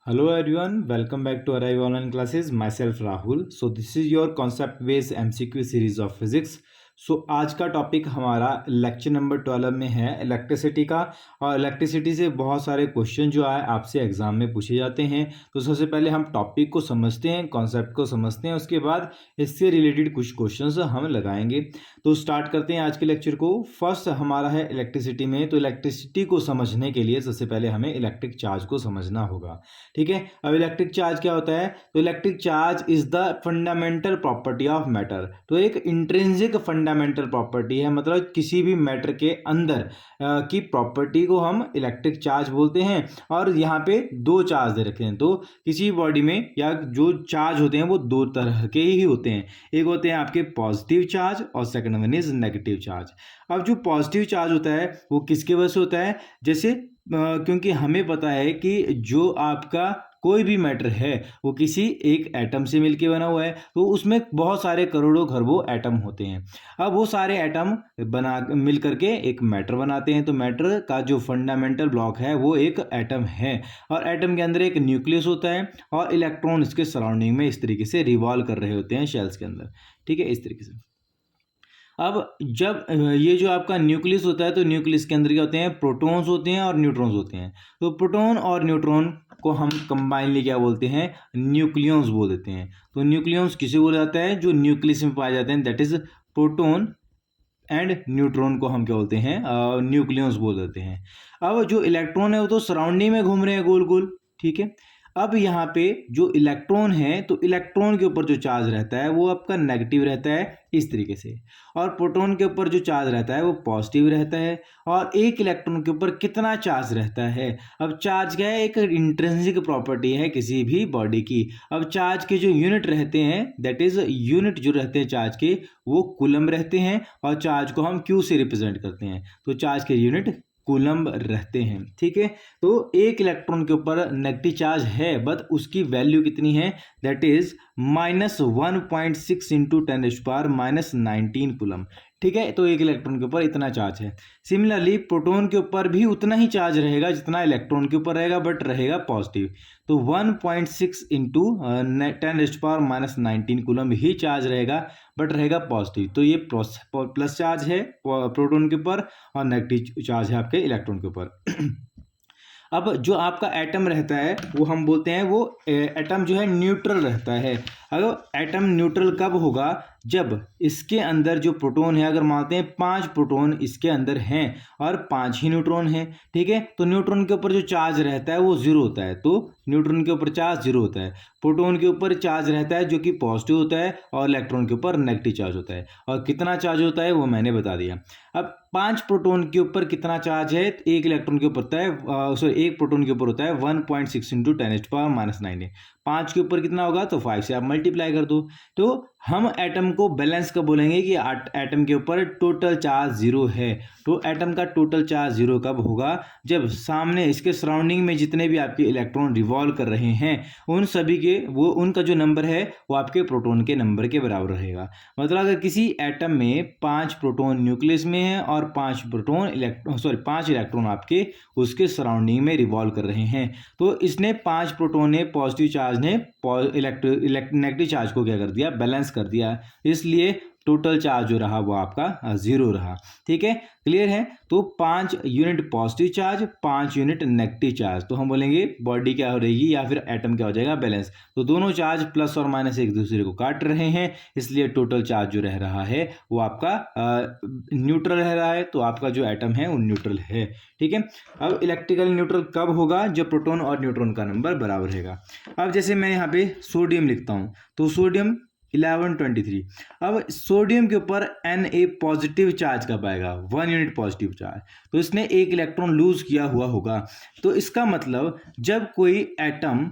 Hello everyone, welcome back to Arrive Online Classes. Myself Rahul. So this is your concept based MCQ series of physics. सो आज का topic हमारा lecture number 12 में है electricity का। और electricity से बहुत सारे क्वेश्चन जो आए आपसे एग्जाम में पूछे जाते हैं। तो सबसे पहले हम टॉपिक को समझते हैं, कॉन्सेप्ट को समझते हैं, उसके बाद इससे रिलेटेड कुछ क्वेश्चंस हम लगाएंगे। तो स्टार्ट करते हैं आज के लेक्चर को। फर्स्ट हमारा है इलेक्ट्रिसिटी में। तो इलेक्ट्रिसिटी को समझने के लिए सबसे पहले हमें इलेक्ट्रिक चार्ज को समझना होगा। ठीक है, अब इलेक्ट्रिक चार्ज क्या होता है? तो electric charge is the fundamental property of matter. तो एक इंट्रिंसिक फंडामेंटल प्रॉपर्टी है, मतलब किसी भी मैटर के अंदर की प्रॉपर्टी को हम इलेक्ट्रिक चार्ज बोलते हैं। और यहाँ पे दो चार्ज दे रखे हैं। तो किसी बॉडी में या जो चार्ज होते हैं वो दो तरह के ही होते हैं। एक होते हैं आपके पॉजिटिव चार्ज और second one is negative charge. अब जो पॉजिटिव चार्ज होता है वो किसके वजह से होता है? जैसे क्योंकि हमें पता है कि जो आपका कोई भी मैटर है वो किसी एक एटम से मिलके बना हुआ है, तो उसमें बहुत सारे करोड़ों खरबों एटम होते हैं। अब वो सारे एटम बना मिल करके एक मैटर बनाते हैं। तो मैटर का जो फंडामेंटल ब्लॉक है वो एक एटम है। और एटम के अंदर एक न्यूक्लियस होता है और इलेक्ट्रॉन इसके सराउंडिंग में इस तरीके से रिवॉल्व कर रहे होते हैं शेल्स के अंदर। ठीक है, इस तरीके से। अब जब ये जो आपका न्यूक्लियस होता है, तो न्यूक्लियस के अंदर क्या होते हैं? प्रोटॉन्स होते हैं और न्यूट्रॉन्स होते हैं। तो प्रोटॉन और न्यूट्रॉन को हम कंबाइनली क्या बोलते हैं? न्यूक्लियॉन्स बोल देते हैं। तो न्यूक्लियॉन्स किसे बोला जाता है? जो न्यूक्लियस में पाए जाते हैं, that is proton and neutron को हम क्या बोलते हैं? न्यूक्लियॉन्स बोल देते हैं। अब जो इलेक्ट्रॉन है वो तो सराउंडिंग में घूम रहे हैं गोल गोल। ठीक है, अब यहाँ पे जो इलेक्ट्रॉन है, तो इलेक्ट्रॉन के ऊपर जो चार्ज रहता है वो आपका नेगेटिव रहता है इस तरीके से, और प्रोटॉन के ऊपर जो चार्ज रहता है वो पॉजिटिव रहता है। और एक इलेक्ट्रॉन के ऊपर कितना चार्ज रहता है? अब चार्ज क्या है? एक इंट्रिंसिक प्रॉपर्टी है किसी भी बॉडी की। अब चार्ज के जो यूनिट रहते हैं, दैट इज यूनिट जो रहते हैं चार्ज के, वो कूलम रहते हैं। और चार्ज को हम क्यू से रिप्रेजेंट करते हैं। तो चार्ज के यूनिट कूलम रहते हैं। ठीक है, तो एक इलेक्ट्रॉन के ऊपर नेगेटिव चार्ज है, बट उसकी वैल्यू कितनी है? That is -1.6 into 10⁻⁻19 coulomb. ठीक है, तो एक इलेक्ट्रॉन के ऊपर इतना चार्ज है। सिमिलरली प्रोटॉन के ऊपर भी उतना ही चार्ज रहेगा जितना इलेक्ट्रॉन के ऊपर रहेगा, बट रहेगा पॉजिटिव। तो 1.6 इंटू 10⁻⁻19 कूलम ही चार्ज रहेगा, बट रहेगा पॉजिटिव। तो ये प्लस चार्ज है प्रोटॉन के ऊपर और नेगेटिव चार्ज है आपके इलेक्ट्रॉन के ऊपर। अब जो आपका एटम रहता है वो हम बोलते हैं वो एटम जो है न्यूट्रल रहता है। अगर एटम न्यूट्रल कब होगा? जब इसके अंदर जो प्रोटॉन है, अगर मानते हैं 5 प्रोटॉन इसके अंदर हैं और 5 ही न्यूट्रॉन हैं। ठीक है, तो न्यूट्रॉन के ऊपर जो चार्ज रहता है वो जीरो होता है। तो न्यूट्रॉन के ऊपर चार्ज जीरो होता है। प्रोटॉन के ऊपर चार्ज रहता है जो कि पॉजिटिव होता है, और इलेक्ट्रॉन के ऊपर नेगेटिव चार्ज होता है। और कितना चार्ज होता है वो मैंने बता दिया। अब 5 प्रोटॉन के ऊपर कितना चार्ज है? एक इलेक्ट्रॉन के ऊपर होता है, सॉरी, एक प्रोटॉन के ऊपर होता है 1.6 इंटू 10⁻⁻9। 5 के ऊपर कितना होगा? तो 5 से आप मल्टीप्लाई कर दो। तो हम एटम को बैलेंस कब बोलेंगे कि एटम के ऊपर टोटल चार्ज जीरो है। तो एटम का टोटल चार्ज जीरो कब होगा? जब सामने इसके सराउंडिंग में जितने भी आपके इलेक्ट्रॉन रिवॉल्व कर रहे हैं उन सभी के वो उनका जो नंबर है वो आपके प्रोटॉन के नंबर के बराबर रहेगा। मतलब अगर किसी एटम में 5 प्रोटॉन न्यूक्लियस में है और 5 इलेक्ट्रॉन आपके उसके सराउंडिंग में रिवॉल्व कर रहे हैं, तो इसने 5 प्रोटॉन ने पॉजिटिव चार्ज ने नेगेटिव चार्ज को क्या कर दिया? बैलेंस कर दिया। इसलिए टोटल चार्ज जो रहा वो आपका जीरो रहा। ठीक है, क्लियर है? तो 5 unit positive charge, 5 unit negative charge, तो हम बोलेंगे बॉडी क्या हो रहेगी या फिर एटम क्या हो जाएगा? बैलेंस। तो दोनों चार्ज प्लस और माइनस एक दूसरे को काट रहे हैं, इसलिए टोटल चार्ज जो रह रहा है वो आपका न्यूट्रल रह रहा है। तो आपका जो एटम है वो न्यूट्रल है। ठीक है, अब इलेक्ट्रिकल न्यूट्रल कब होगा? जब प्रोटॉन और न्यूट्रॉन का नंबर बराबर रहेगा। अब जैसे मैं यहाँ पे सोडियम लिखता हूँ, तो सोडियम 1123। अब सोडियम के ऊपर Na पॉजिटिव चार्ज कब आएगा? 1 यूनिट पॉजिटिव चार्ज। तो इसने एक इलेक्ट्रॉन लूज किया हुआ होगा। तो इसका मतलब जब कोई एटम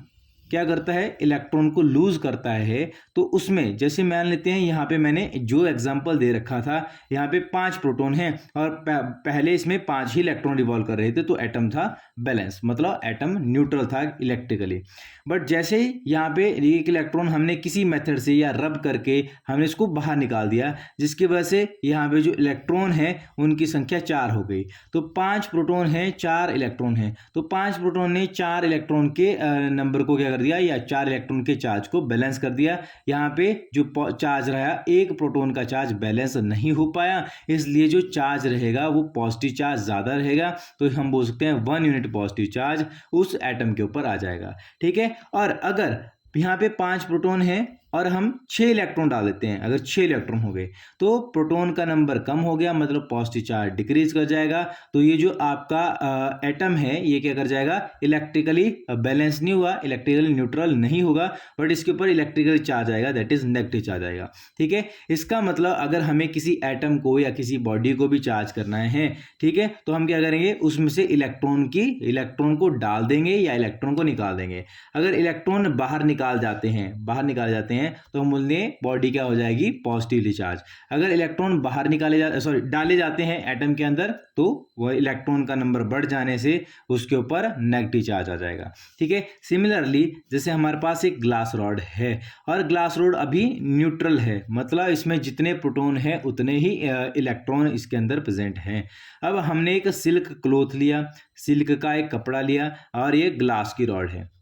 क्या करता है, इलेक्ट्रॉन को लूज करता है। तो उसमें जैसे मान लेते हैं यहाँ पे मैंने जो एग्जांपल दे रखा था, यहाँ पे 5 प्रोटॉन हैं और पहले इसमें 5 ही इलेक्ट्रॉन रिवॉल्व कर रहे थे, तो एटम था बैलेंस, मतलब एटम न्यूट्रल था इलेक्ट्रिकली। बट जैसे ही यहाँ पे एक इलेक्ट्रॉन हमने किसी मेथड से या रब करके हमने इसको बाहर निकाल दिया, जिसकी वजह से यहाँ पे जो इलेक्ट्रॉन है उनकी संख्या 4 हो गई। तो 5 प्रोटॉन है, 4 इलेक्ट्रॉन है, तो 5 प्रोटॉन ने 4 इलेक्ट्रॉन के नंबर को क्या कर दिया, या 4 इलेक्ट्रॉन के चार्ज को बैलेंस कर दिया। यहाँ पे जो चार्ज रहा, एक प्रोटॉन का चार्ज बैलेंस नहीं हो पाया, इसलिए जो चार्ज रहेगा वो पॉजिटिव चार्ज ज्यादा रहेगा। तो हम बोल सकते हैं 1 यूनिट पॉजिटिव चार्ज उस एटम के ऊपर आ जाएगा। ठीक है। और अगर यहाँ पे 5 प्रोटॉन है और हम 6 इलेक्ट्रॉन डाल देते हैं, अगर 6 इलेक्ट्रॉन हो गए तो प्रोटॉन का नंबर कम हो गया, मतलब पॉजिटिव चार्ज डिक्रीज कर जाएगा। तो ये जो आपका एटम है ये क्या कर जाएगा, इलेक्ट्रिकली बैलेंस नहीं हुआ, इलेक्ट्रिकली न्यूट्रल नहीं होगा, बट इसके ऊपर इलेक्ट्रिकल चार्ज आएगा, दैट इज नेगेटिव चार्ज आएगा। ठीक है। इसका मतलब अगर हमें किसी एटम को या किसी बॉडी को भी चार्ज करना है, ठीक है, तो हम क्या करेंगे, उसमें से इलेक्ट्रॉन को डाल देंगे या इलेक्ट्रॉन को निकाल देंगे। अगर इलेक्ट्रॉन बाहर निकाल जाते हैं तो हम बोलते हैं बॉडी क्या हो जाएगी, पॉजिटिवली चार्ज। अगर इलेक्ट्रॉन बाहर डाले जाते हैं एटम के अंदर, तो वह इलेक्ट्रॉन का नंबर बढ़ जाने से उसके ऊपर नेगेटिव चार्ज आ जाएगा। ठीक है। सिमिलरली जैसे हमारे पास एक ग्लास रॉड है और ग्लास रॉड अभी न्यूट्रल है, मतलब इसमें जितने प्रोटॉन है उतने ही इलेक्ट्रॉन इसके अंदर प्रेजेंट हैं। अब हमने एक सिल्क क्लॉथ लिया, सिल्क का एक कपड़ा लिया और ये ग्लास की रॉड है।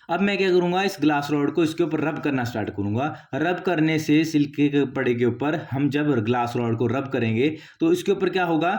अब मैं क्या करूंगा, इस ग्लास रॉड को इसके ऊपर रब करना स्टार्ट करूंगा। रब करने से सिल्क के कपड़े के ऊपर हम जब ग्लास रॉड को रब करेंगे तो इसके ऊपर क्या होगा,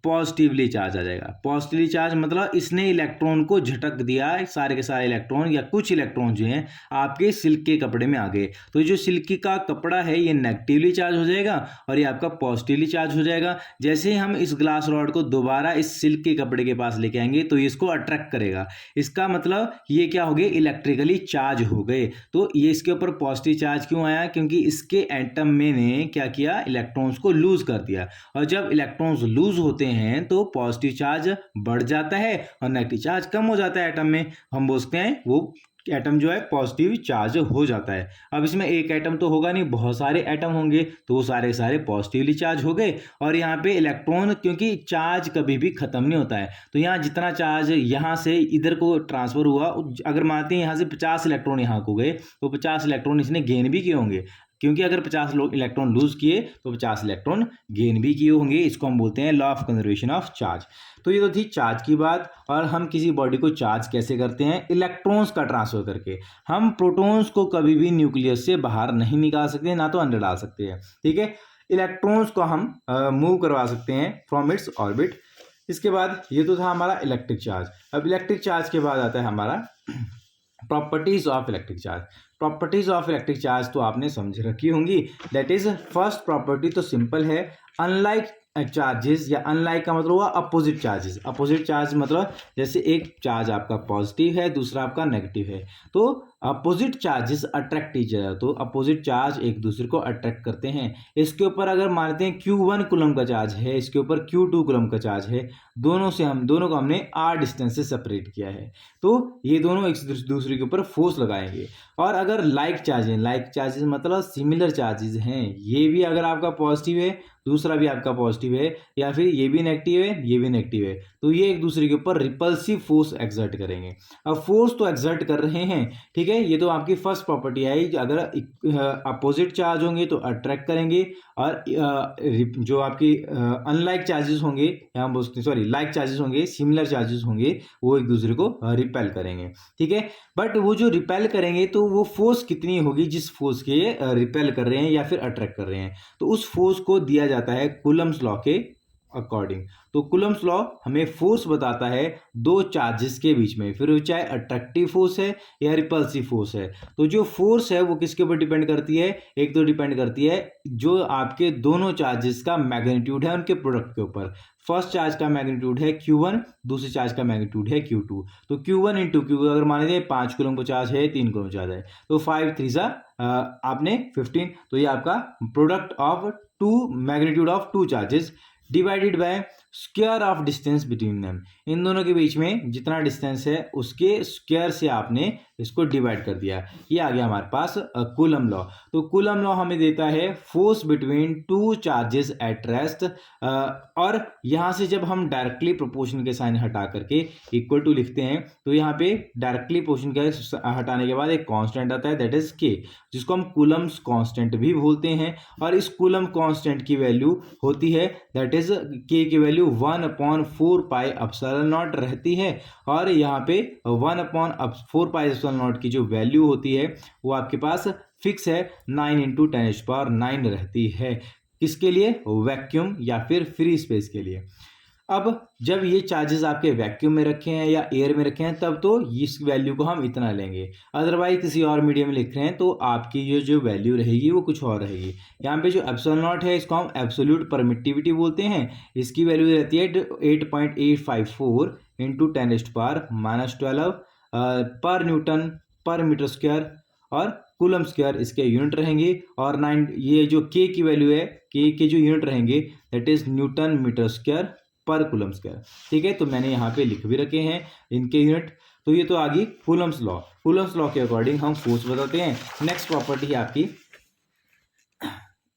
पॉजिटिवली चार्ज आ जाएगा। पॉजिटिवली चार्ज मतलब इसने इलेक्ट्रॉन को झटक दिया, सारे के सारे इलेक्ट्रॉन या कुछ इलेक्ट्रॉन जो हैं आपके सिल्क के कपड़े में आ गए। तो जो सिल्क का कपड़ा है ये नेगेटिवली चार्ज हो जाएगा और ये आपका पॉजिटिवली चार्ज हो जाएगा। जैसे ही हम इस ग्लास रॉड को दोबारा इस सिल्क के कपड़े के पास लेके आएंगे तो इसको अट्रैक्ट करेगा। इसका मतलब ये क्या हो गए, इलेक्ट्रिकली चार्ज हो गए। तो ये इसके ऊपर पॉजिटिव चार्ज क्यों आया, क्योंकि इसके एटम में ने क्या किया, इलेक्ट्रॉन्स को लूज कर दिया। और जब इलेक्ट्रॉन्स लूज होते हैं तो पॉजिटिव चार्ज बढ़ जाता है और नेगेटिव चार्ज कम हो जाता है एटम में। हम बोलते हैं वो एटम जो है पॉजिटिव चार्ज हो जाता है। अब इसमें एक एटम तो होगा नहीं, बहुत सारे एटम होंगे, तो वो सारे पॉजिटिवली चार्ज हो गए। और यहाँ पे इलेक्ट्रॉन, क्योंकि चार्ज कभी भी खत्म नहीं होता है, तो यहाँ जितना चार्ज यहाँ से इधर को ट्रांसफर हुआ, अगर मानते हैं यहाँ से 50 इलेक्ट्रॉन यहाँ को गए तो 50 इलेक्ट्रॉन इसने गेन भी किए होंगे, क्योंकि अगर 50 इलेक्ट्रॉन लूज किए तो 50 इलेक्ट्रॉन गेन भी किए होंगे। इसको हम बोलते हैं law of conservation of charge. तो ये तो थी चार्ज की बात। और हम किसी बॉडी को चार्ज कैसे करते हैं, इलेक्ट्रॉन्स का ट्रांसफर करके। हम प्रोटॉन्स को कभी भी न्यूक्लियस से बाहर नहीं निकाल सकते, ना तो अंदर डाल सकते हैं। ठीक है। इलेक्ट्रॉन्स को हम मूव करवा सकते हैं फ्रॉम इट्स ऑर्बिट। इसके बाद ये तो था हमारा इलेक्ट्रिक चार्ज। अब इलेक्ट्रिक चार्ज के बाद आता है हमारा properties of electric charge. Properties of electric charge तो आपने समझ रखी होंगी। दैट इज, फर्स्ट प्रॉपर्टी तो सिंपल है, अनलाइक चार्जेस, या अनलाइक का मतलब हुआ अपोजिट चार्जेस। अपोजिट चार्ज मतलब जैसे एक चार्ज आपका पॉजिटिव है, दूसरा आपका नेगेटिव है, तो opposite charges attract each other. तो अपोजिट चार्ज एक दूसरे को अट्रैक्ट करते हैं। इसके ऊपर अगर मानते हैं Q1 कूलम का चार्ज है, इसके ऊपर Q2 कूलम का चार्ज है, दोनों को हमने R डिस्टेंस से सेपरेट किया है, तो ये दोनों एक दूसरे के ऊपर फोर्स लगाएंगे। और अगर लाइक चार्जेस मतलब सिमिलर चार्जेस हैं, ये भी अगर आपका पॉजिटिव है, दूसरा भी आपका पॉजिटिव है, या फिर ये भी नेगेटिव है, ये भी नेगेटिव है, तो ये एक दूसरे के ऊपर रिपल्सिव फोर्स एक्सर्ट करेंगे। अब फोर्स तो एक्सर्ट कर रहे हैं, ठीक है, ये तो आपकी फर्स्ट प्रॉपर्टी आई। अगर अपोजिट चार्ज होंगे तो अट्रैक्ट करेंगे, और जो आपकी अनलाइक चार्जेस होंगे, यहाँ बोलते सॉरी लाइक चार्जेस होंगे, सिमिलर चार्जेस होंगे, वो एक दूसरे को रिपेल करेंगे। ठीक है। बट वो जो रिपेल करेंगे तो वो फोर्स कितनी होगी जिस फोर्स के रिपेल कर रहे हैं या फिर अट्रैक्ट कर रहे हैं, तो उस फोर्स को दिया जाता है कूलम्स लॉ के अकॉर्डिंग। तो कूलम्स लॉ हमें फोर्स बताता है दो चार्जेस के बीच में, फिर चाहे अट्रैक्टिव फोर्स है या रिपल्सिव फोर्स है। तो जो फोर्स है वो किसके ऊपर डिपेंड करती है, एक तो डिपेंड करती है जो आपके दोनों चार्जेस का मैग्नीट्यूड है उनके प्रोडक्ट के ऊपर। फर्स्ट चार्ज का मैग्नीट्यूड है Q1, दूसरे चार्ज का मैग्नीट्यूड है Q2। तो Q1 इंटू Q, अगर मान लीजिए 5 कूलम का चार्ज है, 3 कूलम चार्ज है, तो 5 3 आपने 15, तो ये आपका product of two magnitude of two charges divided by square of distance between them, इन दोनों के बीच में जितना डिस्टेंस है उसके स्क्वायर से आपने इसको डिवाइड कर दिया। ये आ गया हमारे पास कूलम लॉ। तो कूलम लॉ हमें देता है force between two charges at rest, और यहाँ से जब हम डायरेक्टली प्रोपोर्शन के साइन हटा करके इक्वल टू लिखते हैं तो यहाँ पे डायरेक्टली प्रोपोर्शन का हटाने के बाद एक कांस्टेंट आता है दैट इज के, जिसको हम कूलम्स कांस्टेंट भी बोलते हैं। और इस कूलम कांस्टेंट की वैल्यू होती है दैट इज के की वैल्यू 1/4 पाई एप्सिलॉन नॉट रहती है। और यहाँ पे 1/4 पाई एप्सिलॉन नॉट की जो वैल्यू होती है वो आपके पास फिक्स है, 9 × 10⁹ रहती है। किसके लिए? वैक्यूम या फिर फ्री स्पेस के लिए। अब जब ये चार्जेस आपके वैक्यूम में रखे हैं या एयर में रखे हैं तब तो इस वैल्यू को हम इतना लेंगे, अदरवाइज किसी और मीडियम में लिख रहे हैं तो आपकी जो वैल्यू रहेगी वो कुछ और रहेगी। यहाँ पे जो एप्सिलॉन नॉट है इसको हम एब्सोल्यूट परमिटिविटी बोलते हैं, इसकी वैल्यू रहती है 8.854 × 10⁻⁻12 पर न्यूटन पर मीटर स्क्वायर, और कूलम स्क्वायर इसके यूनिट रहेंगे। और 9 ये जो के की वैल्यू है, के के जो यूनिट रहेंगे that is newton metre square per coulomb square. ठीक है, तो मैंने यहाँ पे लिख भी रखे हैं इनके यूनिट। तो ये तो आ गई कूलम्स लॉ। कूलम्स लॉ के अकॉर्डिंग हम फोर्स बताते हैं। नेक्स्ट प्रॉपर्टी है आपकी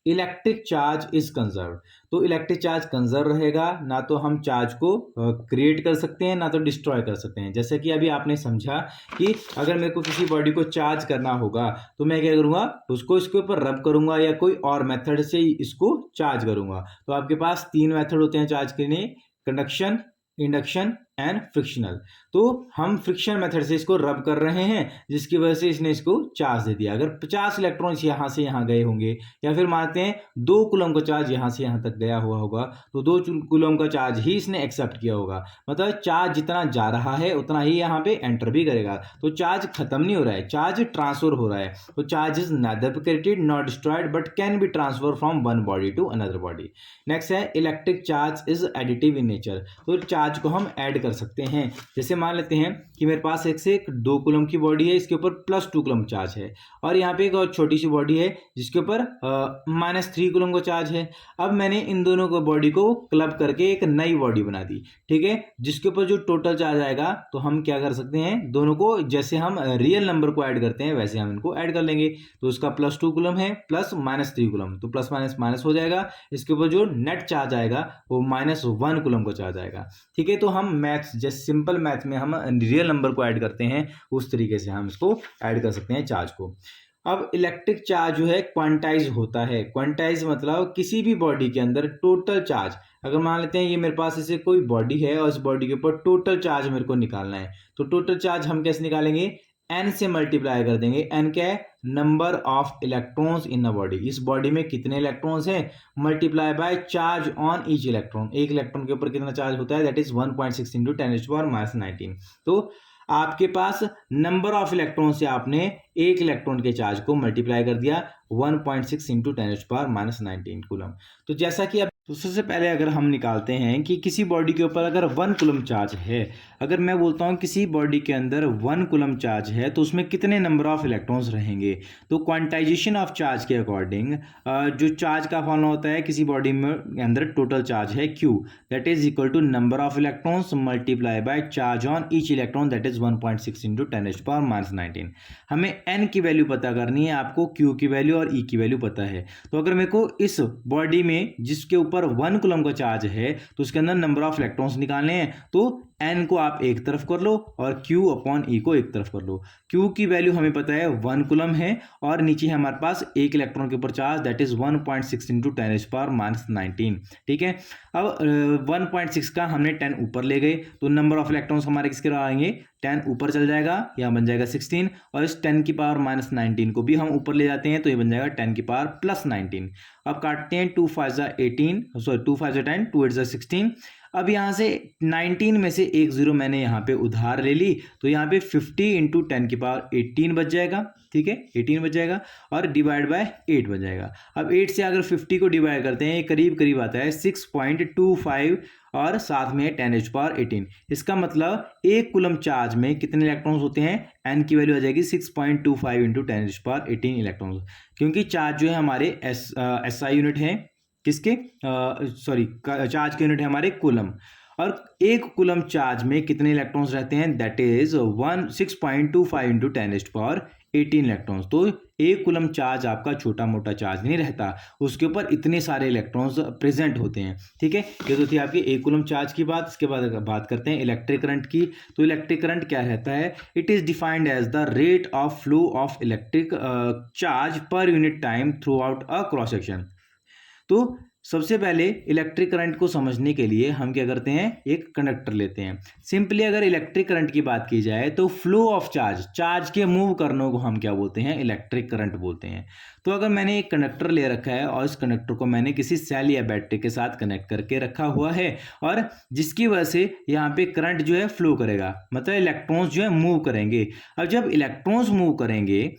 इलेक्ट्रिक चार्ज इज कंजर्व। तो इलेक्ट्रिक चार्ज कंजर्व रहेगा, ना तो हम चार्ज को क्रिएट कर सकते हैं ना तो डिस्ट्रॉय कर सकते हैं। जैसे कि अभी आपने समझा कि अगर मेरे को किसी बॉडी को चार्ज करना होगा तो मैं क्या करूंगा, उसको इसके ऊपर रब करूंगा या कोई और मेथड से इसको चार्ज करूंगा। तो आपके पास 3 मेथड होते हैं चार्ज करने, कंडक्शन, इंडक्शन एंड फ्रिक्शनल। तो हम फ्रिक्शन मेथड से इसको रब कर रहे हैं जिसकी वजह से इसने इसको चार्ज दे दिया। अगर 50 इलेक्ट्रॉन्स यहाँ से यहाँ गए होंगे या फिर मानते हैं 2 कूलम का चार्ज यहाँ से यहाँ तक गया हुआ होगा तो 2 कूलम का चार्ज ही इसने एक्सेप्ट किया होगा। मतलब चार्ज जितना जा रहा है उतना ही यहाँ पे एंटर भी करेगा। तो चार्ज खत्म नहीं हो रहा है, चार्ज ट्रांसफर हो रहा है। तो charge is neither created not destroyed but can be transfer from one body to another body. Next है electric charge is additive in nature. तो चार्ज को हम ऐड कर सकते हैं। जैसे मान लेते हैं कि मेरे पास एक से एक 2 कूलम की बॉडी है, इसके ऊपर +2 कूलम चार्ज है, और यहाँ पे एक और छोटी सी बॉडी है जिसके ऊपर -3 कूलम का चार्ज है। अब मैंने इन दोनों को बॉडी को क्लब करके एक नई बॉडी बना दी, ठीक है, जिसके ऊपर जो टोटल चार्ज आएगा तो हम क्या कर सकते हैं, दोनों को जैसे हम रियल नंबर को ऐड करते हैं वैसे हम इनको ऐड कर लेंगे। तो इसका +2 कूलम है प्लस -3 कूलम, तो प्लस माइनस माइनस हो जाएगा। इसके ऊपर जो नेट चार्ज आएगा वो -1 कूलम का चार्ज आएगा। ठीक है, तो हम मैथ्स जैसे सिंपल मैथ में हम रियल नंबर को ऐड करते हैं उस तरीके से हम इसको ऐड कर सकते हैं चार्ज को। अब इलेक्ट्रिक चार्ज जो है क्वांटाइज होता है। क्वांटाइज मतलब किसी भी बॉडी के अंदर टोटल चार्ज, अगर मान लेते हैं ये मेरे पास ऐसे कोई बॉडी है और इस बॉडी के ऊपर टोटल चार्ज मेरे को निकालना है, तो टोटल चार्ज हम कैसे निकालेंगे, n से मल्टीप्लाई कर देंगे। n क्या है, number of electrons in a body. इस बॉडी में कितने इलेक्ट्रॉन्स हैं, multiply by charge on each electron. एक इलेक्ट्रॉन के ऊपर कितना चार्ज होता है, दैट इज 1.6 × 10⁻⁻19। तो आपके पास नंबर ऑफ इलेक्ट्रॉन से आपने एक इलेक्ट्रॉन के चार्ज को मल्टीप्लाई कर दिया 1.6 × 10⁻⁻19 कूलम। तो जैसा कि अब तो सबसे पहले अगर हम निकालते हैं कि किसी बॉडी के ऊपर अगर 1 कूलम चार्ज है, अगर मैं बोलता हूं किसी बॉडी के अंदर 1 कूलम चार्ज है तो उसमें कितने नंबर ऑफ इलेक्ट्रॉन्स रहेंगे। तो क्वांटाइजेशन ऑफ चार्ज के अकॉर्डिंग जो चार्ज का फॉर्मूला होता है किसी बॉडी में अंदर टोटल चार्ज है Q, that is equal to number of electrons multiply by charge on each electron, that is 1.6 × 10⁻⁻19। हमें n की वैल्यू पता करनी है, आपको Q की वैल्यू और E की वैल्यू पता है। तो अगर मेरे को इस बॉडी में जिसके ऊपर 1 कूलम का चार्ज है तो उसके अंदर नंबर ऑफ इलेक्ट्रॉन्स निकालने हैं, तो n को आप एक तरफ कर लो और Q/E को एक तरफ कर लो। Q की वैल्यू हमें पता है 1 कूलम है और नीचे है हमारे पास एक इलेक्ट्रॉन के ऊपर चार्ज, दैट इज 1.6 × 10⁻⁻19। ठीक है, अब 1.6 का हमने 10 ऊपर ले गए तो नंबर ऑफ इलेक्ट्रॉन्स हमारे किसके आएंगे, 10 ऊपर चल जाएगा, यहाँ बन जाएगा 16, और इस 10⁻⁻19 को भी हम ऊपर ले जाते हैं तो ये बन जाएगा 10⁻+19। अब काटते हैं 2 5 जा 18, सॉरी 2 5 जा 10, 2 8 जा 16। अब यहाँ से 19 में से एक 0 मैंने यहाँ पे उधार ले ली तो यहाँ पे 50 × 10⁻18 बच जाएगा। ठीक है, 18 बच जाएगा और डिवाइड बाय 8 बच जाएगा। अब 8 से अगर 50 को डिवाइड करते हैं, ये करीब करीब आता है 6.25 और साथ में 10⁻18। इसका मतलब एक कूलम चार्ज में कितने इलेक्ट्रॉन्स होते हैं, n की वैल्यू आ जाएगी 6.25 × 10⁻18 इलेक्ट्रॉन्स, क्योंकि चार्ज जो है हमारे SI यूनिट है, किसके, चार्ज के यूनिट है हमारे कूलम। और एक कूलम चार्ज में कितने इलेक्ट्रॉन्स रहते हैं, दैट इज 6.25 इंटू 10⁻18 इलेक्ट्रॉन्स। तो एक कूलम चार्ज आपका छोटा मोटा चार्ज नहीं रहता, उसके ऊपर इतने सारे इलेक्ट्रॉन्स प्रेजेंट होते हैं। ठीक है, ये तो थी आपकी एक कूलम चार्ज की बात। इसके बाद अगर बात करते हैं इलेक्ट्रिक करंट की, तो इलेक्ट्रिक करंट क्या रहता है, it is defined as the rate of flow of electric charge per unit time throughout a cross section. तो सबसे पहले इलेक्ट्रिक करंट को समझने के लिए हम क्या करते हैं, एक कंडक्टर लेते हैं। सिंपली अगर इलेक्ट्रिक करंट की बात की जाए तो फ्लो ऑफ चार्ज के मूव करने को हम क्या बोलते हैं, इलेक्ट्रिक करंट बोलते हैं। तो अगर मैंने एक कंडक्टर ले रखा है और इस कंडक्टर को मैंने किसी सेल या बैटरी के साथ कनेक्ट करके रखा हुआ है, और जिसकी वजह से यहाँ पे करंट जो है फ्लो करेगा, मतलब इलेक्ट्रॉन्स जो है मूव करेंगे। अब जब इलेक्ट्रॉन्स मूव करेंगे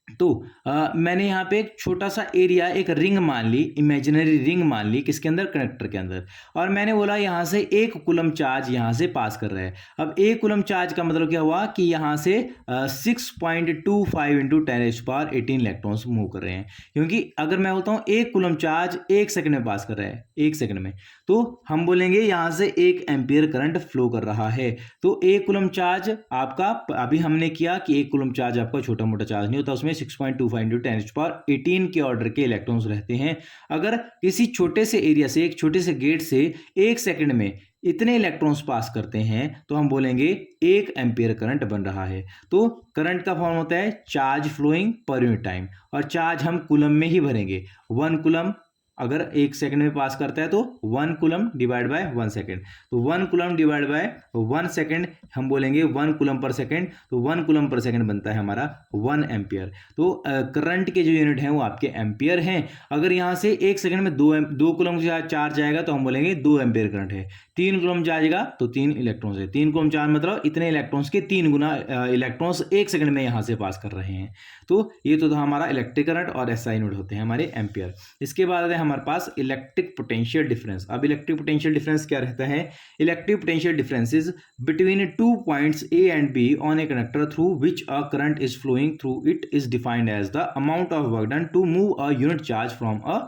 तो मैंने यहाँ पे एक छोटा सा एरिया, एक रिंग मान ली, इमेजिनरी रिंग मान ली, किसके अंदर, कनेक्टर के अंदर, और मैंने बोला यहाँ से एक कूलम चार्ज यहाँ से पास कर रहा है। अब एक कूलम चार्ज का मतलब क्या हुआ कि यहाँ से 6.25 इंटू 10⁻18 इलेक्ट्रॉन्स मूव कर रहे हैं। क्योंकि अगर मैं बोलता हूँ एक कूलम चार्ज 1 सेकंड में पास कर रहा है, 1 सेकंड में, तो हम बोलेंगे यहाँ से 1 एम्पियर करंट फ्लो कर रहा है। तो एक कूलम चार्ज आपका, अभी हमने किया कि एक कूलम चार्ज आपका छोटा मोटा चार्ज नहीं होता, उसमें 6.25 इंटू 10⁻18 के ऑर्डर के इलेक्ट्रॉन्स रहते हैं। अगर किसी छोटे से एरिया से, एक छोटे से गेट से 1 सेकंड में इतने इलेक्ट्रॉन्स पास करते हैं तो हम बोलेंगे 1 एम्पियर करंट बन रहा है। तो करंट का फॉर्म होता है charge flowing per unit time, और चार्ज हम कूलम में ही भरेंगे। 1 कूलम अगर 1 सेकंड में पास करता है तो 1 कूलम डिवाइड बाय 1 सेकंड, तो 1 कूलम डिवाइड बाय 1 सेकंड हम बोलेंगे 1 कूलम पर सेकंड, तो 1 कूलम पर सेकंड बनता है हमारा 1 एम्पियर। तो करंट के जो यूनिट हैं वो आपके एम्पियर हैं। अगर यहाँ से 1 सेकंड में 2 कूलम चार्ज आएगा तो हम बोलेंगे 2 एम्पियर करंट है। 3 कूलम चार्ज आएगा तो 3 इलेक्ट्रॉन्स है। 3 कूलम चार्ज मतलब इतने इलेक्ट्रॉन्स के 3 गुना इलेक्ट्रॉन्स 1 सेकंड में यहाँ से पास कर रहे हैं। तो ये तो था हमारा इलेक्ट्रिक करंट, और एसआई यूनिट होते हैं हमारे एम्पियर। इसके बाद है हमारे पास इलेक्ट्रिक पोटेंशियल डिफरेंस। अब इलेक्ट्रिक पोटेंशियल डिफरेंस क्या रहता है, electric potential difference is between 2 points A and B on a conductor through which a current is flowing through it is defined as the amount of work done to move a unit charge from a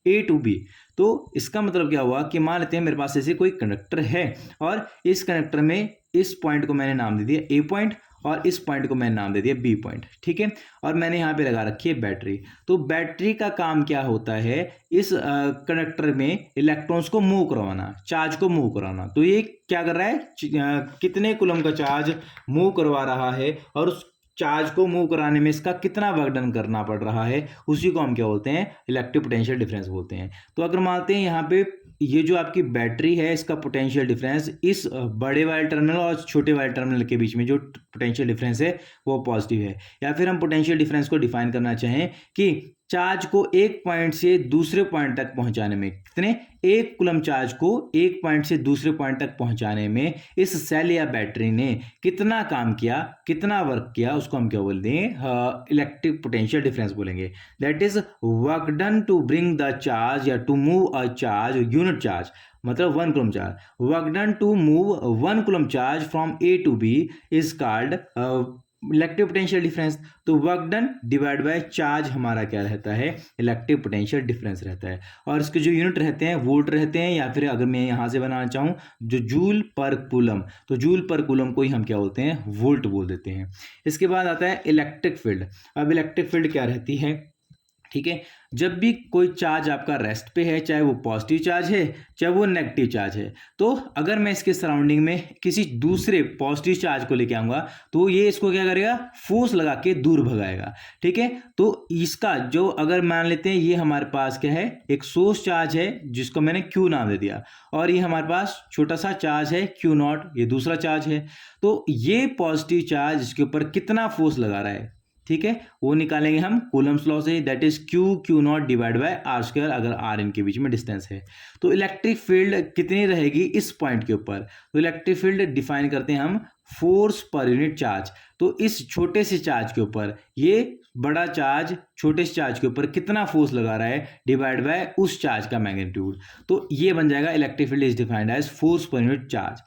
A to B. तो इसका मतलब क्या हुआ कि मान लेते हैं मेरे पास ऐसे कोई कंडक्टर है, और इस कंडक्टर में इस पॉइंट को मैंने नाम दे दिया ए पॉइंट, और इस पॉइंट को मैंने नाम दे दिया बी पॉइंट। ठीक है, और मैंने यहाँ पे लगा रखी है बैटरी। तो बैटरी का काम क्या होता है, इस कंडक्टर में इलेक्ट्रॉन्स को मूव करवाना, चार्ज को मूव कराना। तो ये क्या कर रहा है, कितने कूलम का चार्ज मूव करवा रहा है, और उस चार्ज को मूव कराने में इसका कितना वर्क डन करना पड़ रहा है, उसी को हम क्या बोलते हैं, इलेक्ट्रिक पोटेंशियल डिफरेंस बोलते हैं। तो अगर मानते हैं यहाँ पे ये जो आपकी बैटरी है, इसका पोटेंशियल डिफरेंस इस बड़े वाले टर्मिनल और छोटे वाले टर्मिनल के बीच में जो पोटेंशियल डिफरेंस है वो पॉजिटिव है, या फिर हम पोटेंशियल डिफरेंस को डिफाइन करना चाहें कि चार्ज को एक पॉइंट से दूसरे पॉइंट तक पहुंचाने में कितने, एक कूलम चार्ज को एक पॉइंट से दूसरे पॉइंट तक पहुंचाने में इस सेल या बैटरी ने कितना काम किया, कितना वर्क किया, उसको हम क्या बोलते हैं, इलेक्ट्रिक पोटेंशियल डिफरेंस बोलेंगे। That is work done to bring the charge या to move a charge, unit charge मतलब 1 coulomb charge, work done to move 1 coulomb charge from A to B is called electric potential difference. तो work done divide by charge हमारा क्या रहता है, electric potential difference रहता है। और इसके जो यूनिट रहते हैं वोल्ट रहते हैं, या फिर अगर मैं यहाँ से बनाना चाहूँ जो जूल पर कूलम, तो जूल पर कूलम को ही हम क्या बोलते हैं, वोल्ट बोल देते हैं। इसके बाद आता है इलेक्ट्रिक फील्ड। अब इलेक्ट्रिक फील्ड क्या रहती है, ठीक है, जब भी कोई चार्ज आपका रेस्ट पे है, चाहे वो पॉजिटिव चार्ज है चाहे वो नेगेटिव चार्ज है, तो अगर मैं इसके सराउंडिंग में किसी दूसरे पॉजिटिव चार्ज को लेके आऊंगा तो ये इसको क्या करेगा, फोर्स लगा के दूर भगाएगा। ठीक है, तो इसका जो अगर मान लेते हैं ये हमारे पास क्या है, एक सोर्स चार्ज है जिसको मैंने क्यू नाम दे दिया, और ये हमारे पास छोटा सा चार्ज है क्यू नॉट, ये दूसरा चार्ज है। तो ये पॉजिटिव चार्ज इसके ऊपर कितना फोर्स लगा रहा है, ठीक है, वो निकालेंगे हम कूलम्स लॉ से। That is q not divide by are square, अगर आर इनके बीच में डिस्टेंस है। तो इलेक्ट्रिक फील्ड कितनी रहेगी इस पॉइंट के ऊपर, तो इलेक्ट्रिक फील्ड डिफाइन करते हैं हम फोर्स पर यूनिट चार्ज। तो इस छोटे से चार्ज के ऊपर ये बड़ा चार्ज छोटे से चार्ज के ऊपर कितना फोर्स लगा रहा है, डिवाइड बाय उस चार्ज का मैग्नीट्यूड। तो ये बन जाएगा electric field is defined as force per unit charge.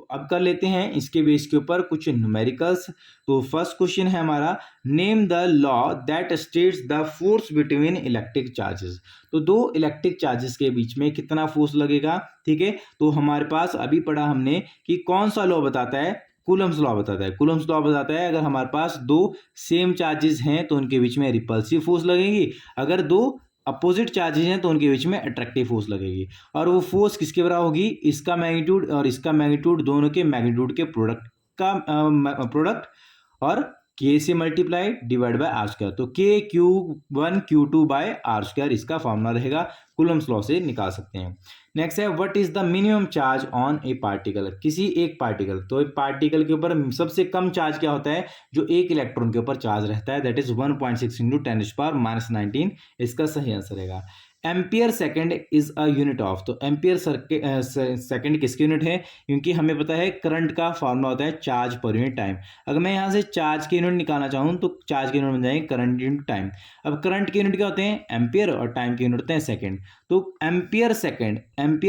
अब कर लेते हैं इसके बेस के ऊपर कुछ न्यूमेरिकल्स। तो फर्स्ट क्वेश्चन है हमारा, name the law that states the force between electric charges. तो दो इलेक्ट्रिक चार्जेस के बीच में कितना फोर्स लगेगा, ठीक है। तो हमारे पास अभी पढ़ा हमने कि कौन सा लॉ बताता है, कूलम्स लॉ बताता है। कूलम्स लॉ बताता है अगर हमारे पास दो सेम चार्जेस हैं तो उनके बीच में रिपल्सिव फोर्स लगेगी, अगर दो अपोजिट चार्जेस हैं तो उनके बीच में अट्रैक्टिव फोर्स लगेगी। और वो फोर्स किसके बराबर होगी, इसका मैग्नीट्यूड और इसका मैग्नीट्यूड, दोनों के मैग्नीट्यूड के प्रोडक्ट का प्रोडक्ट और के से multiply divide by are square. तो के Q1 Q2 by are square इसका फॉर्मूला रहेगा, कूलम्स लॉ से निकाल सकते हैं। नेक्स्ट है, what is the minimum charge on a particle. किसी एक पार्टिकल, तो एक पार्टिकल के ऊपर सबसे कम चार्ज क्या होता है, जो एक इलेक्ट्रॉन के ऊपर चार्ज रहता है, दैट इज 1.6 इंटू 10⁻⁻19। इसका सही आंसर रहेगा। Ampere second is a unit of. तो एम्पियर सेकंड किसकी यूनिट है, क्योंकि हमें पता है करंट का फॉर्मूला होता है चार्ज पर यूनिट टाइम। अगर मैं यहाँ से चार्ज की यूनिट निकालना चाहूँ तो चार्ज की यूनिट बन जाएगी करंट इंटू टाइम। अब करंट की यूनिट क्या होते हैं, एम्पियर, और टाइम की यूनिट होते हैं सेकंड। तो एम्पियर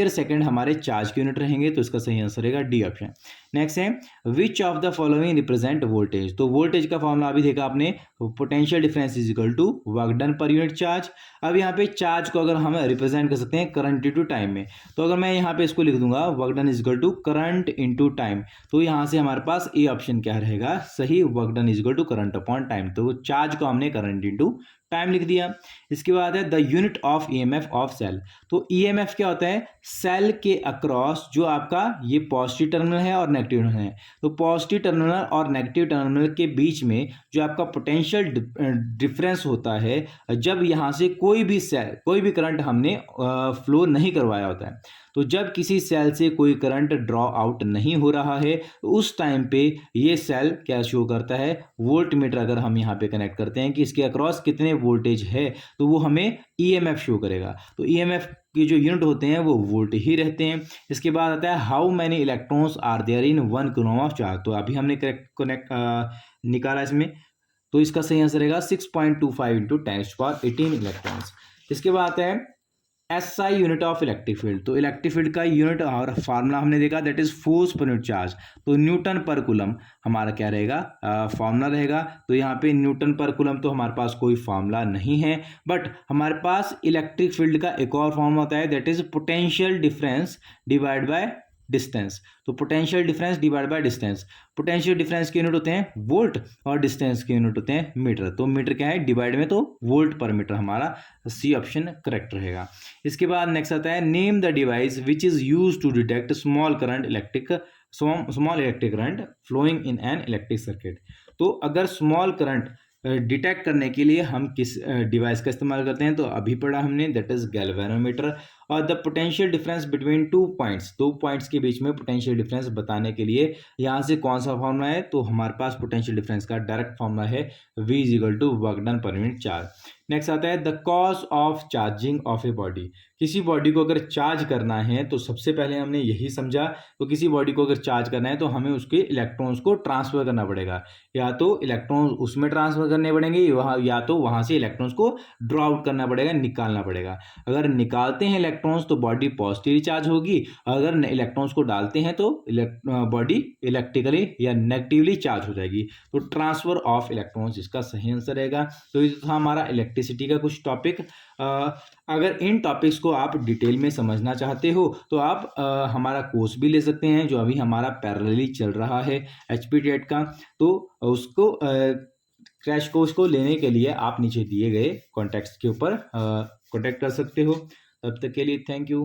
सेकंड हमारे चार्ज की यूनिट रहेंगे, तो इसका सही आंसर रहेगा डी ऑप्शन। नेक्स्ट है, which of the following represent voltage. तो वोल्टेज का फॉर्मूला अभी देखा आपने, potential difference is equal to work done per unit charge. अब यहाँ पे चार्ज को अगर हम रिप्रेजेंट कर सकते हैं करंट इंटू टाइम में, तो अगर मैं यहाँ पे इसको लिख दूंगा work done is equal to current into time, तो यहाँ से हमारे पास ए ऑप्शन क्या रहेगा सही, work done is equal to current upon time. तो चार्ज को हमने करंट इंटू टाइम लिख दिया। इसके बाद है the unit of EMF of cell. तो ईएमएफ क्या होता है, सेल के अक्रॉस जो आपका ये पॉजिटिव टर्मिनल है और नेगेटिव टर्मिनल है, तो पॉजिटिव टर्मिनल और नेगेटिव टर्मिनल के बीच में जो आपका पोटेंशियल डिफरेंस होता है, जब यहाँ से कोई भी करंट हमने फ्लो नहीं करवाया होता है, तो जब किसी सेल से कोई करंट ड्रॉ आउट नहीं हो रहा है, तो उस टाइम पे ये सेल क्या शो करता है, वोल्ट मीटर अगर हम यहाँ पे कनेक्ट करते हैं कि इसके अक्रॉस कितने वोल्टेज है, तो वो हमें ईएमएफ शो करेगा। तो ईएमएफ की जो यूनिट होते हैं वो वोल्ट ही रहते हैं। इसके बाद आता है how many electrons are there in 1 coulomb of charge. तो अभी हमने कनेक्ट निकाला इसमें, तो इसका सही आंसर रहेगा 6.25 इंटू 10⁻18 इलेक्ट्रॉन्स। इसके बाद आता है SI unit of electric field. तो इलेक्ट्रिक फील्ड का यूनिट और फार्मूला हमने देखा, that is force per unit charge. तो न्यूटन पर कूलम हमारा क्या रहेगा, फार्मूला रहेगा। तो यहाँ पे न्यूटन पर कूलम तो हमारे पास कोई फार्मूला नहीं है, बट हमारे पास इलेक्ट्रिक फील्ड का एक और फार्मूला होता है, that is potential difference divide by distance. तो potential difference divide by distance, potential difference के यूनिट होते हैं वोल्ट और डिस्टेंस के यूनिट होते हैं मीटर। तो मीटर क्या है, डिवाइड में तो वोल्ट पर मीटर, हमारा सी ऑप्शन करेक्ट रहेगा। इसके बाद नेक्स्ट आता है, name the device which is use to detect small electric current flowing in an electric circuit. तो अगर स्मॉल करंट डिटेक्ट करने के लिए हम किस डिवाइस का इस्तेमाल करते हैं, तो अभी पढ़ा हमने, दैट इज गैल्वेनोमीटर। और द पोटेंशियल डिफरेंस बिटवीन दो पॉइंट्स के बीच में पोटेंशियल डिफरेंस बताने के लिए यहाँ से कौन सा फॉर्मूला है, तो हमारे पास पोटेंशियल डिफरेंस का डायरेक्ट फॉर्मूला है V is equal to work done per unit charge. Next आता है the cause of charging of a body. किसी बॉडी को अगर चार्ज करना है तो सबसे पहले हमने यही समझा, तो किसी बॉडी को अगर चार्ज करना है तो हमें उसके इलेक्ट्रॉन्स को ट्रांसफर करना पड़ेगा, या तो इलेक्ट्रॉन्स उसमें ट्रांसफर करने पड़ेंगे, या तो वहां से इलेक्ट्रॉन्स को ड्रॉ आउट करना पड़ेगा, निकालना पड़ेगा। अगर निकालते हैं इलेक्ट्रॉन्स तो बॉडी पॉजिटिवली चार्ज होगी, अगर इलेक्ट्रॉन्स को डालते हैं तो बॉडी इलेक्ट्रिकली या नेगेटिवली चार्ज हो जाएगी। तो ट्रांसफर ऑफ इलेक्ट्रॉन्स इसका सही आंसर रहेगा। तो ये था हमारा इलेक्ट्रिसिटी का कुछ टॉपिक। अगर इन टॉपिक्स को आप डिटेल में समझना चाहते हो तो आप हमारा कोर्स भी ले सकते हैं, जो अभी हमारा पैरेलली चल रहा है HPTET का। तो उसको क्रैश कोर्स को लेने के लिए आप नीचे दिए गए कॉन्टैक्ट्स के ऊपर कॉन्टैक्ट कर सकते हो। तब तक के लिए थैंक यू।